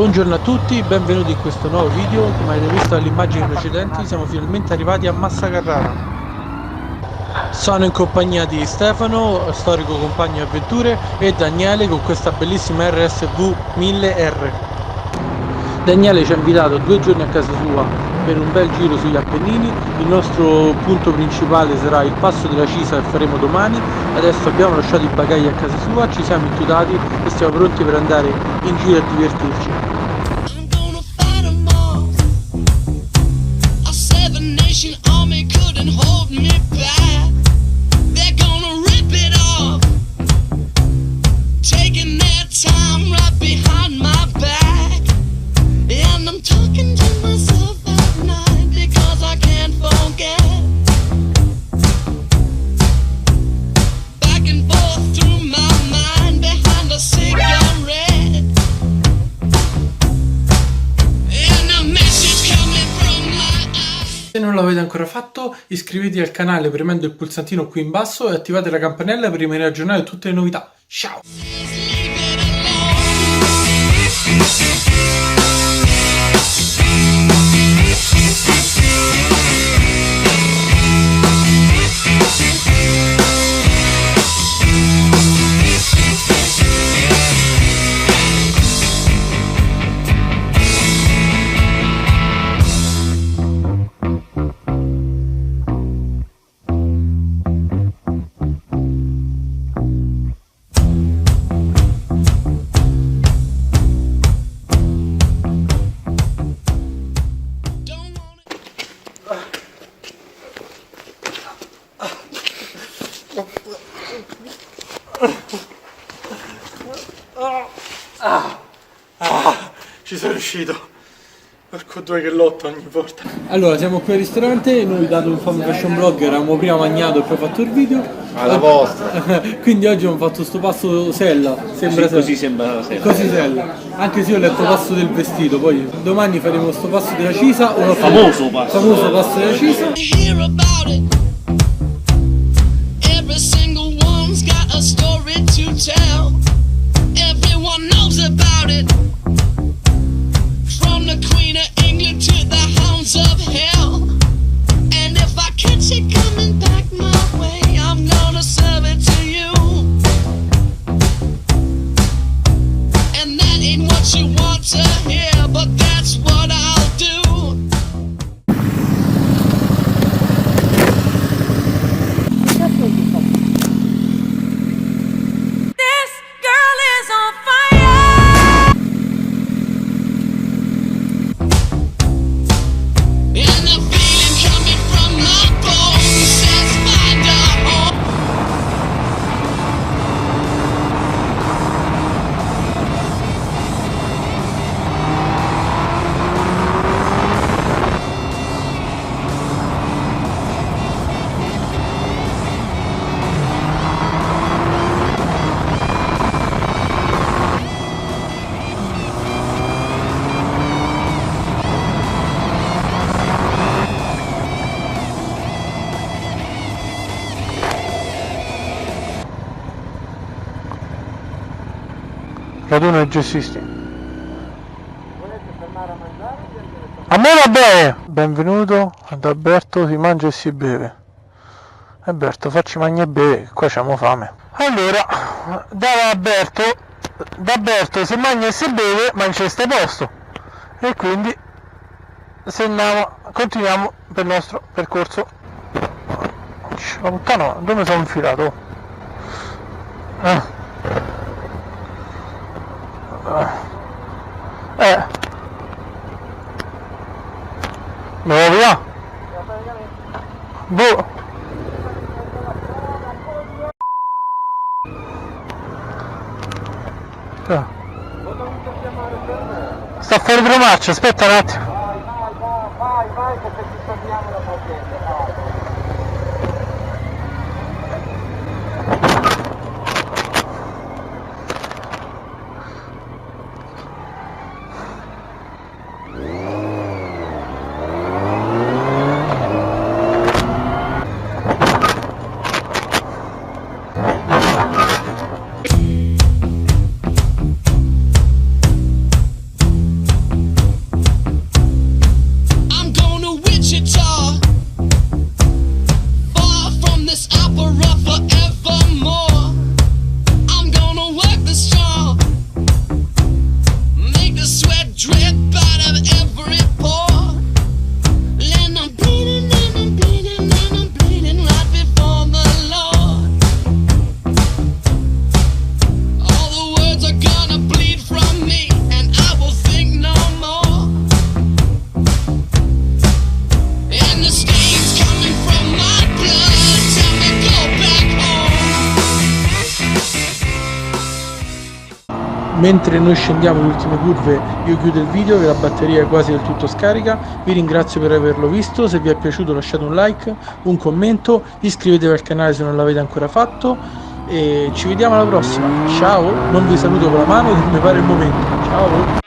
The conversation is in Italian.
Buongiorno a tutti, benvenuti in questo nuovo video. Come avete visto dalle immagini precedenti, siamo finalmente arrivati a Massa Carrara. Sono in compagnia di Stefano, storico compagno di avventure, e Daniele con questa bellissima RSV 1000R. Daniele ci ha invitato 2 giorni a casa sua per un bel giro sugli Appennini. Il nostro punto principale sarà il passo della Cisa che faremo domani. Adesso abbiamo lasciato i bagagli a casa sua, ci siamo intutati e siamo pronti per andare in giro a divertirci. Se non l'avete ancora fatto, iscrivetevi al canale premendo il pulsantino qui in basso e attivate la campanella per rimanere aggiornati su tutte le novità. Ciao! Ci sono riuscito. Porco due che lotto ogni volta. Allora, siamo qui al ristorante. Noi, dato un fan fashion blogger, avevamo prima mangiato e poi fatto il video. Alla vostra. Quindi oggi abbiamo fatto sto passo sella. Sembra Così sembra sella. Così sella. Anche se io ho letto passo del vestito. Poi domani faremo sto passo della Cisa. O Famoso passo della Cisa. Raduno e gessisti. Volete fermare a mangiare? A me va bene! Benvenuto ad Alberto si mangia e si beve. Alberto, facci mangiare e bere, qua c'abbiamo fame. Allora, da Alberto si mangia e si beve, ma in questo posto. E quindi se andiamo, continuiamo per il nostro percorso. Ma puttana, dove sono infilato? Dove va? Boh. Sta fuori promaccia, aspetta un attimo. Vai che ci torniamo la pazienza, vai. Mentre noi scendiamo le ultime curve io chiudo il video, che la batteria è quasi del tutto scarica. Vi ringrazio per averlo visto, se vi è piaciuto lasciate un like, un commento, iscrivetevi al canale se non l'avete ancora fatto e ci vediamo alla prossima. Ciao, non vi saluto con la mano che mi pare il momento. Ciao.